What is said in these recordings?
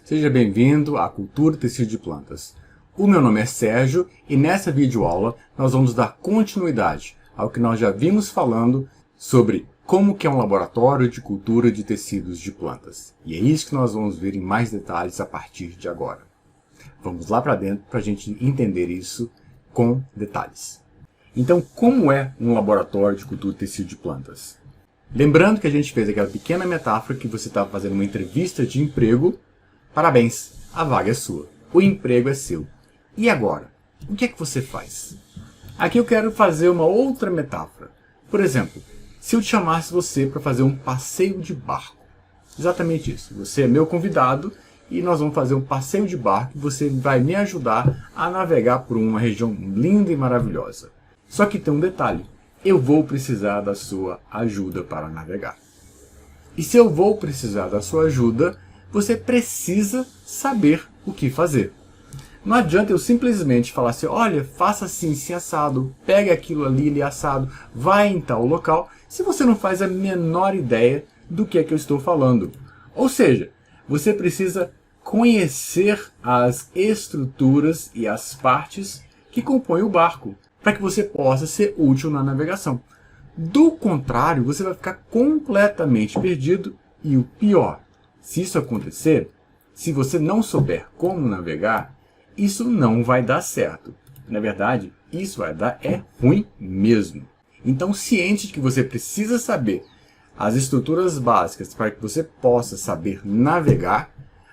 Seja bem-vindo à Cultura Tecido de Plantas. O meu nome é Sérgio e nessa videoaula nós vamos dar continuidade ao que nós já vimos falando sobre como que é um laboratório de cultura de tecidos de plantas. E é isso que nós vamos ver em mais detalhes a partir de agora. Vamos lá para dentro para a gente entender isso com detalhes. Então, como é um laboratório de cultura de tecido de plantas? Lembrando que a gente fez aquela pequena metáfora que você estava fazendo uma entrevista de emprego. Parabéns, a vaga é sua, o emprego é seu. E agora, o que é que você faz? Aqui eu quero fazer uma outra metáfora. Por exemplo, se eu te chamasse você para fazer um passeio de barco. Exatamente isso, você é meu convidado e nós vamos fazer um passeio de barco e você vai me ajudar a navegar por uma região linda e maravilhosa. Só que tem um detalhe, eu vou precisar da sua ajuda para navegar. E se eu vou precisar da sua ajuda, você precisa saber o que fazer. Não adianta eu simplesmente falar assim, olha, faça assim, assim assado, pegue aquilo ali assado, vai em tal local, se você não faz a menor ideia do que é que eu estou falando. Ou seja, você precisa conhecer as estruturas e as partes que compõem o barco, para que você possa ser útil na navegação. Do contrário, você vai ficar completamente perdido e o pior, se isso acontecer, se você não souber como navegar, isso não vai dar certo. Na verdade, isso vai dar ruim mesmo. Então, ciente de que você precisa saber as estruturas básicas para que você possa saber navegar,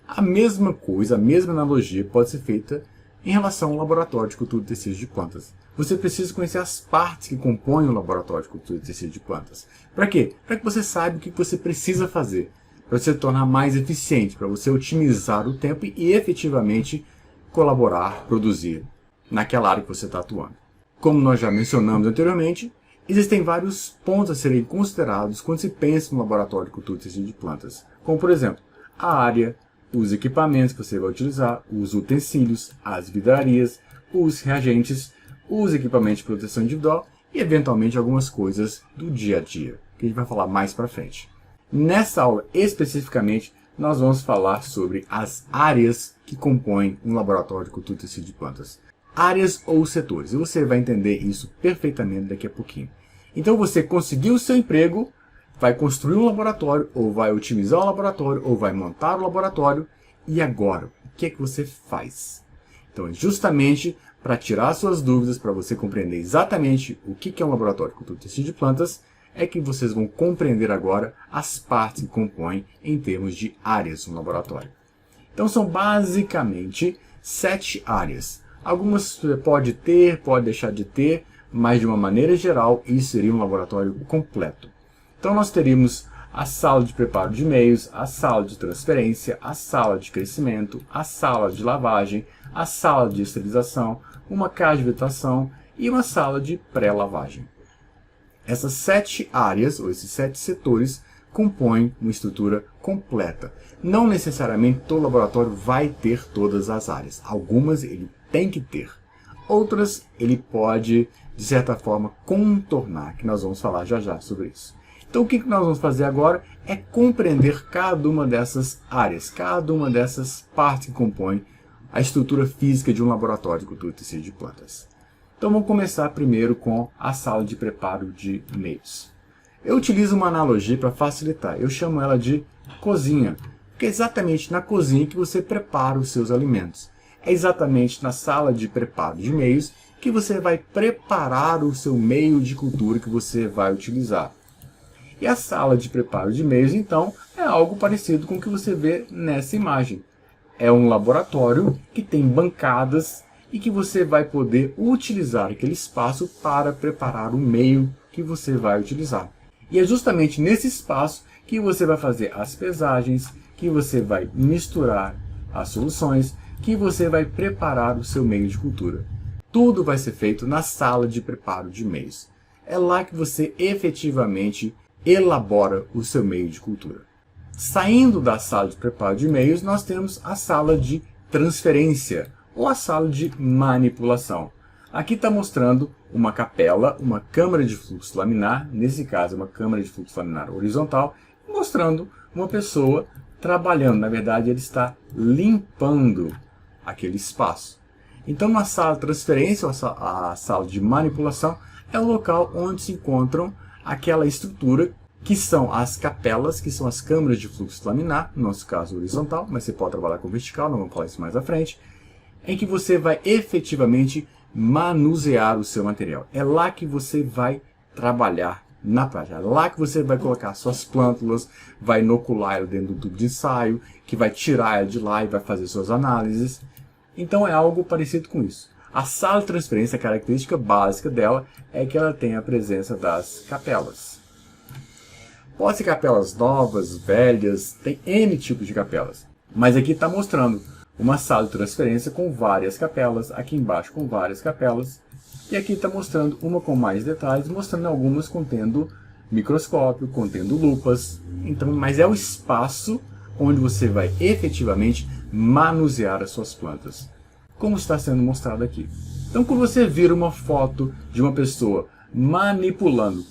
a mesma coisa, a mesma analogia pode ser feita em relação ao laboratório de cultura de tecidos de plantas. Você precisa conhecer as partes que compõem o laboratório de cultura de tecidos de plantas. Para quê? Para que você saiba o que você precisa fazer, para você se tornar mais eficiente, para você otimizar o tempo e efetivamente colaborar, produzir naquela área que você está atuando. Como nós já mencionamos anteriormente, existem vários pontos a serem considerados quando se pensa no laboratório de cultura de tecido de plantas, como por exemplo, a área, os equipamentos que você vai utilizar, os utensílios, as vidrarias, os reagentes, os equipamentos de proteção individual e eventualmente algumas coisas do dia a dia, que a gente vai falar mais para frente. Nessa aula, especificamente, nós vamos falar sobre as áreas que compõem um laboratório de cultura de tecido de plantas. Áreas ou setores, e você vai entender isso perfeitamente daqui a pouquinho. Então você conseguiu o seu emprego, vai construir um laboratório, ou vai otimizar o laboratório, ou vai montar o laboratório, e agora, o que é que você faz? Então é justamente para tirar suas dúvidas, para você compreender exatamente o que é um laboratório de cultura de tecido de plantas, é que vocês vão compreender agora as partes que compõem em termos de áreas no laboratório. Então são basicamente 7 áreas. Algumas você pode ter, pode deixar de ter, mas de uma maneira geral isso seria um laboratório completo. Então nós teríamos a sala de preparo de meios, a sala de transferência, a sala de crescimento, a sala de lavagem, a sala de esterilização, uma caixa de vetação e uma sala de pré-lavagem. Essas 7 áreas, ou esses 7 setores, compõem uma estrutura completa. Não necessariamente todo laboratório vai ter todas as áreas. Algumas ele tem que ter. Outras ele pode, de certa forma, contornar, que nós vamos falar já já sobre isso. Então o que nós vamos fazer agora é compreender cada uma dessas áreas, cada uma dessas partes que compõem a estrutura física de um laboratório de cultura de tecido de plantas. Então vamos começar primeiro com a sala de preparo de meios. Eu utilizo uma analogia para facilitar, eu chamo ela de cozinha, porque é exatamente na cozinha que você prepara os seus alimentos. É exatamente na sala de preparo de meios que você vai preparar o seu meio de cultura que você vai utilizar. E a sala de preparo de meios, então, é algo parecido com o que você vê nessa imagem. É um laboratório que tem bancadas e que você vai poder utilizar aquele espaço para preparar o meio que você vai utilizar. E é justamente nesse espaço que você vai fazer as pesagens, que você vai misturar as soluções, que você vai preparar o seu meio de cultura. Tudo vai ser feito na sala de preparo de meios. É lá que você efetivamente elabora o seu meio de cultura. Saindo da sala de preparo de meios, nós temos a sala de transferência, ou a sala de manipulação. Aqui está mostrando uma capela, uma câmara de fluxo laminar, nesse caso uma câmara de fluxo laminar horizontal, mostrando uma pessoa trabalhando, na verdade ele está limpando aquele espaço. Então na sala de transferência, ou a sala de manipulação, é o local onde se encontram aquela estrutura que são as capelas, que são as câmaras de fluxo laminar, no nosso caso horizontal, mas você pode trabalhar com vertical, não vamos falar isso mais à frente, em que você vai efetivamente manusear o seu material. É lá que você vai trabalhar na prática. É lá que você vai colocar suas plântulas, vai inocular ela dentro do tubo de ensaio, que vai tirar ela de lá e vai fazer suas análises. Então é algo parecido com isso. A sala de transferência, a característica básica dela é que ela tem a presença das capelas. Pode ser capelas novas, velhas, tem N tipos de capelas. Mas aqui está mostrando uma sala de transferência com várias capelas, aqui embaixo com várias capelas. E aqui está mostrando uma com mais detalhes, mostrando algumas contendo microscópio, contendo lupas. Então, mas é o espaço onde você vai efetivamente manusear as suas plantas, como está sendo mostrado aqui. Então, quando você vira uma foto de uma pessoa manipulando,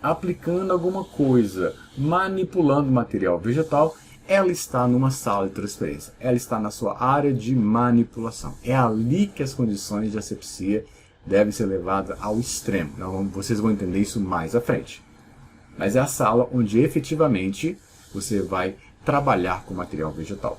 aplicando alguma coisa, manipulando material vegetal, ela está numa sala de transferência, ela está na sua área de manipulação. É ali que as condições de asepsia devem ser levadas ao extremo. Vocês vão entender isso mais à frente. Mas é a sala onde efetivamente você vai trabalhar com material vegetal.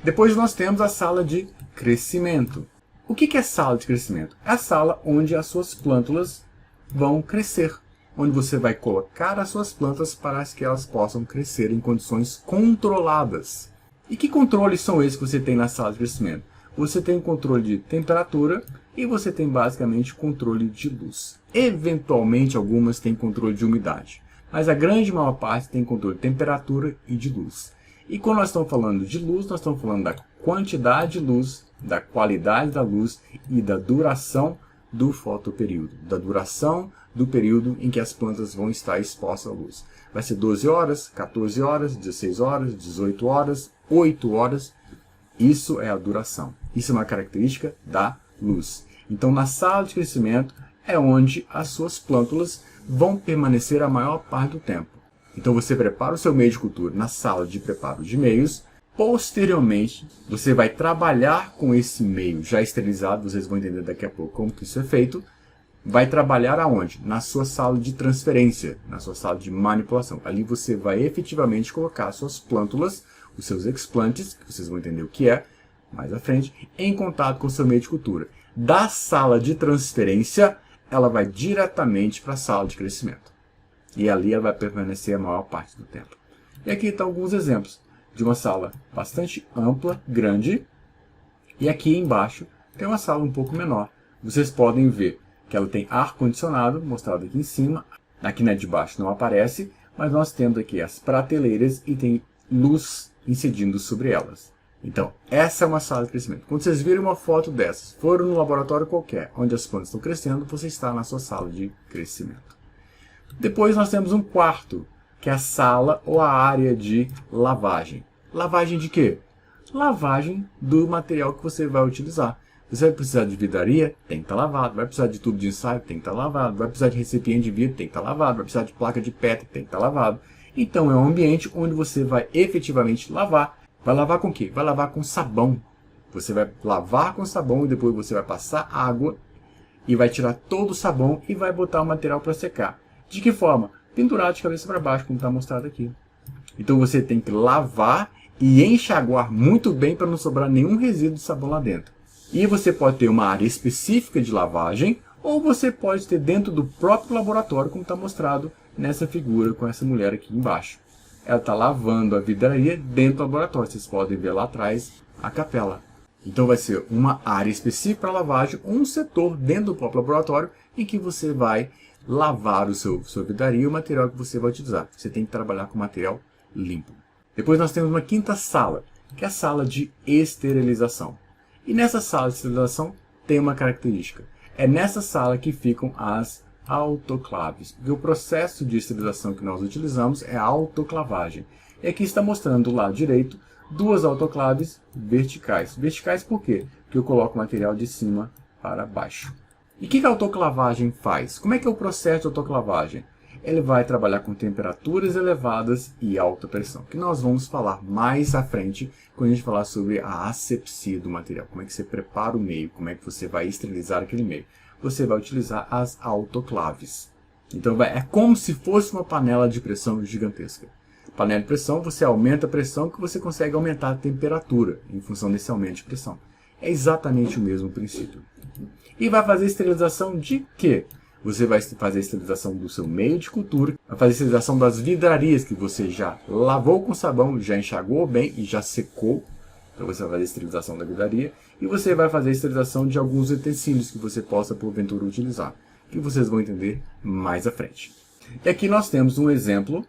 Depois nós temos a sala de crescimento. O que é sala de crescimento? É a sala onde as suas plântulas vão crescer, onde você vai colocar as suas plantas para que elas possam crescer em condições controladas. E que controles são esses que você tem na sala de crescimento? Você tem o controle de temperatura e você tem basicamente controle de luz. Eventualmente algumas têm controle de umidade, mas a grande maior parte tem controle de temperatura e de luz. E quando nós estamos falando de luz, nós estamos falando da quantidade de luz, da qualidade da luz e da duração do fotoperíodo, da duração do período em que as plantas vão estar expostas à luz. Vai ser 12 horas, 14 horas, 16 horas, 18 horas, 8 horas. Isso é a duração. Isso é uma característica da luz. Então, na sala de crescimento é onde as suas plântulas vão permanecer a maior parte do tempo. Então, você prepara o seu meio de cultura na sala de preparo de meios. Posteriormente, você vai trabalhar com esse meio já esterilizado. Vocês vão entender daqui a pouco como que isso é feito. Vai trabalhar aonde? Na sua sala de transferência, na sua sala de manipulação. Ali você vai efetivamente colocar suas plântulas, os seus explantes, que vocês vão entender o que é mais à frente, em contato com o seu meio de cultura. Da sala de transferência, ela vai diretamente para a sala de crescimento. E ali ela vai permanecer a maior parte do tempo. E aqui estão alguns exemplos de uma sala bastante ampla, grande, e aqui embaixo tem uma sala um pouco menor. Vocês podem ver que ela tem ar-condicionado, mostrado aqui em cima. Aqui na de baixo não aparece, mas nós temos aqui as prateleiras e tem luz incidindo sobre elas. Então, essa é uma sala de crescimento. Quando vocês virem uma foto dessas, foram no laboratório qualquer, onde as plantas estão crescendo, você está na sua sala de crescimento. Depois nós temos um quarto, que é a sala ou a área de lavagem. Lavagem de quê? Lavagem do material que você vai utilizar. Você vai precisar de vidraria? Tem que estar lavado. Vai precisar de tubo de ensaio? Tem que estar lavado. Vai precisar de recipiente de vidro? Tem que estar lavado. Vai precisar de placa de Petri? Tem que estar lavado. Então é um ambiente onde você vai efetivamente lavar. Vai lavar com o quê? Vai lavar com sabão. Você vai lavar com sabão e depois você vai passar água e vai tirar todo o sabão e vai botar o material para secar. De que forma? Pendurado de cabeça para baixo, como está mostrado aqui. Então você tem que lavar e enxaguar muito bem para não sobrar nenhum resíduo de sabão lá dentro. E você pode ter uma área específica de lavagem, ou você pode ter dentro do próprio laboratório, como está mostrado nessa figura com essa mulher aqui embaixo. Ela está lavando a vidraria dentro do laboratório. Vocês podem ver lá atrás a capela. Então vai ser uma área específica para lavagem, ou um setor dentro do próprio laboratório em que você vai lavar o sua vidraria e o material que você vai utilizar. Você tem que trabalhar com material limpo. Depois nós temos uma quinta sala, que é a sala de esterilização. E nessa sala de esterilização tem uma característica. É nessa sala que ficam as autoclaves. Porque o processo de esterilização que nós utilizamos é a autoclavagem. E aqui está mostrando do lado direito duas autoclaves verticais. Verticais por quê? Porque eu coloco o material de cima para baixo. E o que a autoclavagem faz? Como é que é o processo de autoclavagem? ele vai trabalhar com temperaturas elevadas e alta pressão, que nós vamos falar mais à frente quando a gente falar sobre a asepsia do material, como é que você prepara o meio, como é que você vai esterilizar aquele meio. Você vai utilizar as autoclaves. Então é como se fosse uma panela de pressão gigantesca. Panela de pressão, você aumenta a pressão que você consegue aumentar a temperatura em função desse aumento de pressão. É exatamente o mesmo princípio. E vai fazer esterilização de quê? Você vai fazer a esterilização do seu meio de cultura, vai fazer a esterilização das vidrarias que você já lavou com sabão, já enxagou bem e já secou. Então você vai fazer a esterilização da vidraria. E você vai fazer a esterilização de alguns utensílios que você possa, porventura, utilizar. Que vocês vão entender mais à frente. E aqui nós temos um exemplo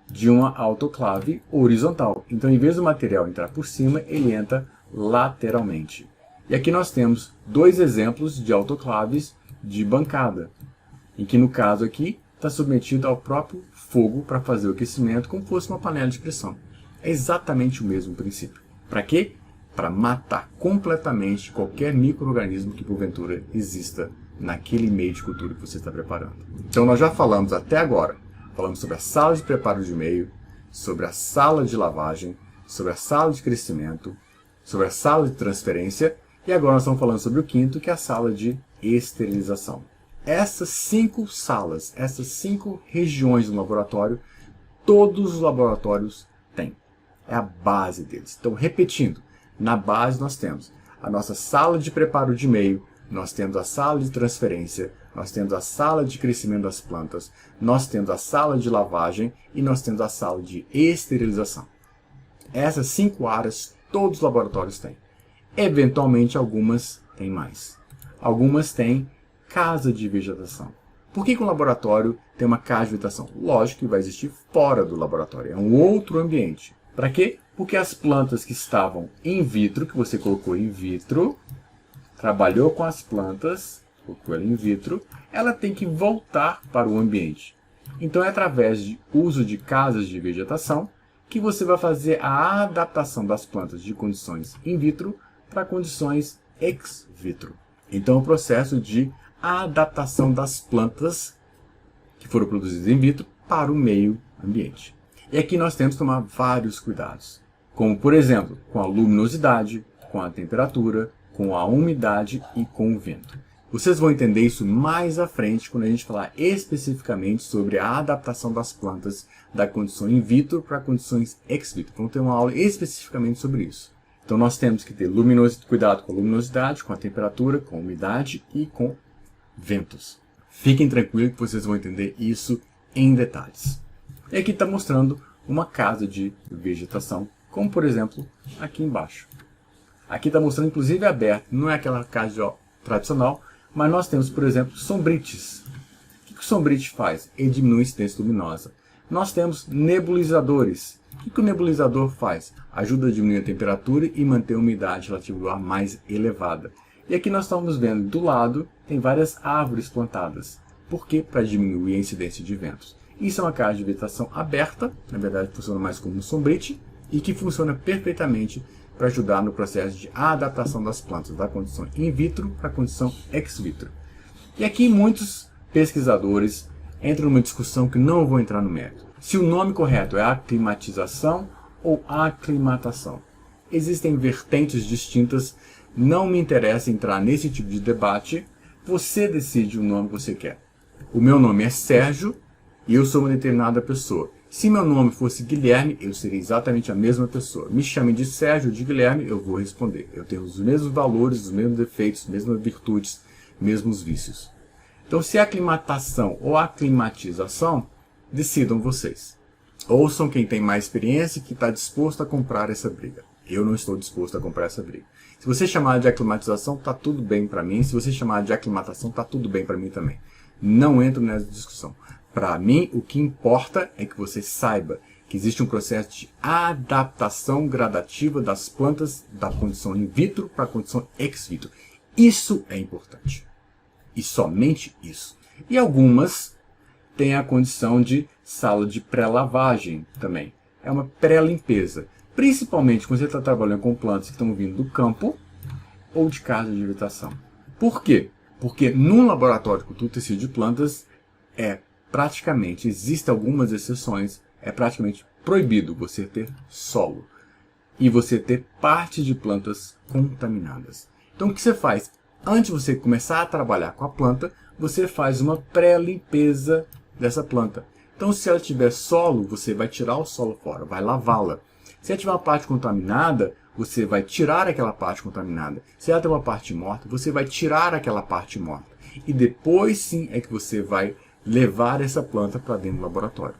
de uma autoclave horizontal. Então, em vez do material entrar por cima, ele entra lateralmente. E aqui nós temos dois exemplos de autoclaves de bancada, em que no caso aqui está submetido ao próprio fogo para fazer o aquecimento, como se fosse uma panela de pressão. É exatamente o mesmo princípio. Para quê? Para matar completamente qualquer micro-organismo que porventura exista naquele meio de cultura que você está preparando. Então nós já falamos até agora, falamos sobre a sala de preparo de meio, sobre a sala de lavagem, sobre a sala de crescimento, sobre a sala de transferência, e agora nós estamos falando sobre o quinto, que é a sala de esterilização. Essas 5 salas, essas 5 regiões do laboratório, todos os laboratórios têm. É a base deles. Então, repetindo, na base nós temos a nossa sala de preparo de meio, nós temos a sala de transferência, nós temos a sala de crescimento das plantas, nós temos a sala de lavagem e nós temos a sala de esterilização. Essas 5 áreas todos os laboratórios têm. Eventualmente algumas têm mais. Algumas têm casa de vegetação. Por que um laboratório tem uma casa de vegetação? Lógico que vai existir fora do laboratório. É um outro ambiente. Para quê? Porque as plantas que estavam in vitro, que você colocou in vitro, trabalhou com as plantas, colocou ela in vitro, ela tem que voltar para o ambiente. Então é através de uso de casas de vegetação que você vai fazer a adaptação das plantas de condições in vitro para condições ex vitro. Então é o processo de adaptação das plantas que foram produzidas in vitro para o meio ambiente. E aqui nós temos que tomar vários cuidados, como por exemplo, com a luminosidade, com a temperatura, com a umidade e com o vento. Vocês vão entender isso mais à frente quando a gente falar especificamente sobre a adaptação das plantas da condição in vitro para condições ex vitro. Vamos ter uma aula especificamente sobre isso. Então nós temos que ter cuidado com a luminosidade, com a temperatura, com a umidade e com ventos. Fiquem tranquilos que vocês vão entender isso em detalhes. E aqui está mostrando uma casa de vegetação, como por exemplo aqui embaixo. Aqui está mostrando inclusive aberto, não é aquela casa tradicional, mas nós temos, por exemplo, sombrites. O que o sombrite faz? Ele diminui a incidência luminosa. Nós temos nebulizadores. O que o nebulizador faz? Ajuda a diminuir a temperatura e manter a umidade relativa do ar mais elevada. E aqui nós estamos vendo, do lado, tem várias árvores plantadas. Por quê? Para diminuir a incidência de ventos. Isso é uma casa de vegetação aberta, na verdade funciona mais como um sombrite, e que funciona perfeitamente para ajudar no processo de adaptação das plantas, da condição in vitro para a condição ex vitro. E aqui muitos pesquisadores entram numa discussão que não vou entrar no mérito. Se o nome correto é aclimatização ou aclimatação. Existem vertentes distintas, não me interessa entrar nesse tipo de debate, você decide o nome que você quer. O meu nome é Sérgio e eu sou uma determinada pessoa. Se meu nome fosse Guilherme, eu seria exatamente a mesma pessoa. Me chame de Sérgio ou de Guilherme, eu vou responder. Eu tenho os mesmos valores, os mesmos defeitos, as mesmas virtudes, mesmos vícios. Então, se é aclimatação ou aclimatização, decidam vocês. Ouçam quem tem mais experiência e que está disposto a comprar essa briga. Eu não estou disposto a comprar essa briga. Se você chamar de aclimatização, está tudo bem para mim. Se você chamar de aclimatação, está tudo bem para mim também. Não entro nessa discussão. Para mim, o que importa é que você saiba que existe um processo de adaptação gradativa das plantas da condição in vitro para a condição ex vitro. Isso é importante. E somente isso. E algumas têm a condição de sala de pré-lavagem também. É uma pré-limpeza. Principalmente quando você está trabalhando com plantas que estão vindo do campo ou de casa de vegetação. Por quê? Porque num laboratório de cultura de tecido de plantas é praticamente, existem algumas exceções, é praticamente proibido você ter solo e você ter parte de plantas contaminadas. Então o que você faz? Antes de você começar a trabalhar com a planta, você faz uma pré-limpeza dessa planta. Então se ela tiver solo, você vai tirar o solo fora, vai lavá-la. Se ela tiver uma parte contaminada, você vai tirar aquela parte contaminada. Se ela tem uma parte morta, você vai tirar aquela parte morta. E depois sim é que você vai levar essa planta para dentro do laboratório.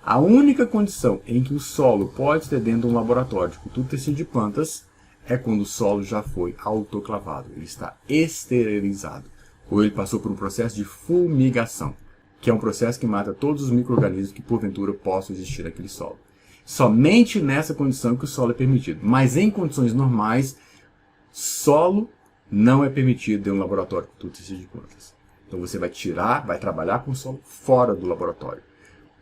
A única condição em que o solo pode ter dentro de um laboratório de cultura de tecido de plantas é quando o solo já foi autoclavado, ele está esterilizado, ou ele passou por um processo de fumigação, que é um processo que mata todos os micro-organismos que porventura possam existir naquele solo. Somente nessa condição que o solo é permitido, mas em condições normais, solo não é permitido dentro de um laboratório de cultura de tecido de plantas. Então você vai tirar, vai trabalhar com o solo fora do laboratório.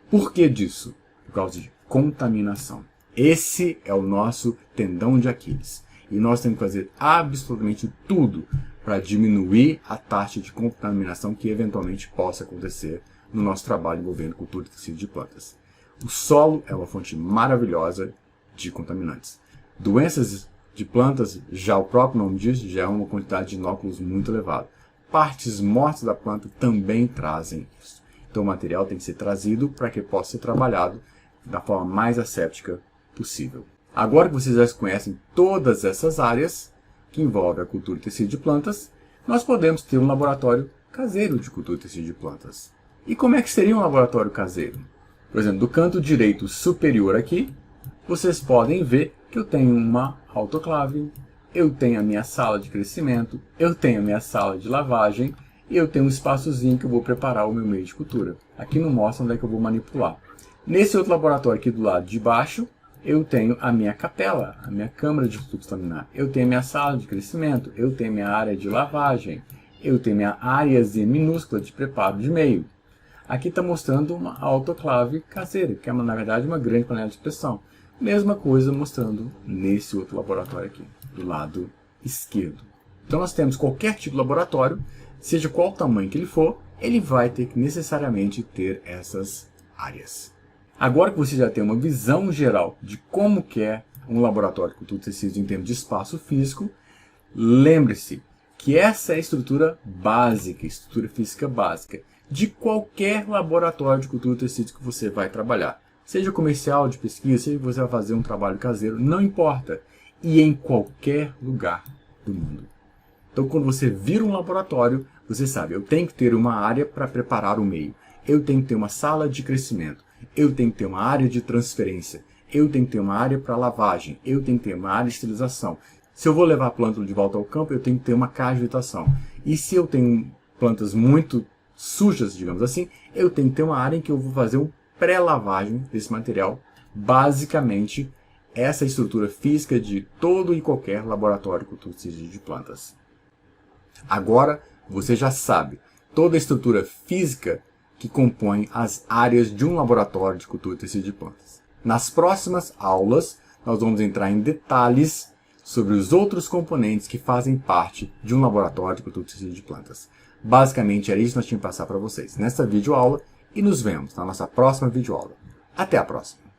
Por que disso? Por causa de contaminação. Esse é o nosso tendão de Aquiles. E nós temos que fazer absolutamente tudo para diminuir a taxa de contaminação que eventualmente possa acontecer no nosso trabalho envolvendo cultura de tecido de plantas. O solo é uma fonte maravilhosa de contaminantes. Doenças de plantas, já o próprio nome diz, já é uma quantidade de inóculos muito elevada. Partes mortas da planta também trazem isso. Então o material tem que ser trazido para que possa ser trabalhado da forma mais asséptica possível. Agora que vocês já conhecem todas essas áreas que envolvem a cultura de tecido de plantas, nós podemos ter um laboratório caseiro de cultura de tecido de plantas. E como é que seria um laboratório caseiro? Por exemplo, do canto direito superior aqui, vocês podem ver que eu tenho uma autoclave, eu tenho a minha sala de crescimento, eu tenho a minha sala de lavagem, e eu tenho um espaçozinho que eu vou preparar o meu meio de cultura. Aqui não mostra onde é que eu vou manipular. Nesse outro laboratório aqui do lado de baixo, eu tenho a minha capela, a minha câmara de fluxo laminar. Eu tenho a minha sala de crescimento, eu tenho a minha área de lavagem, eu tenho a minha áreazinha minúscula de preparo de meio. Aqui está mostrando uma autoclave caseira, que é na verdade uma grande panela de pressão. Mesma coisa mostrando nesse outro laboratório aqui, do lado esquerdo. Então nós temos qualquer tipo de laboratório, seja qual o tamanho que ele for, ele vai ter que necessariamente ter essas áreas. Agora que você já tem uma visão geral de como que é um laboratório de cultura de tecidos em termos de espaço físico, lembre-se que essa é a estrutura básica, estrutura física básica, de qualquer laboratório de cultura de tecidos que você vai trabalhar. Seja comercial, de pesquisa, seja que você vai fazer um trabalho caseiro, não importa. E em qualquer lugar do mundo. Então, quando você vira um laboratório, você sabe, eu tenho que ter uma área para preparar o meio. Eu tenho que ter uma sala de crescimento. Eu tenho que ter uma área de transferência. Eu tenho que ter uma área para lavagem. Eu tenho que ter uma área de esterilização. Se eu vou levar a planta de volta ao campo, eu tenho que ter uma caixa de habitação. E se eu tenho plantas muito sujas, digamos assim, eu tenho que ter uma área em que eu vou fazer uma pré-lavagem desse material. Basicamente, essa é a estrutura física de todo e qualquer laboratório de cultura de plantas. Agora, você já sabe toda a estrutura física que compõe as áreas de um laboratório de cultura de tecido de plantas. Nas próximas aulas, nós vamos entrar em detalhes sobre os outros componentes que fazem parte de um laboratório de cultura de tecido de plantas. Basicamente, era isso que nós tínhamos que passar para vocês nesta videoaula e nos vemos na nossa próxima videoaula. Até a próxima!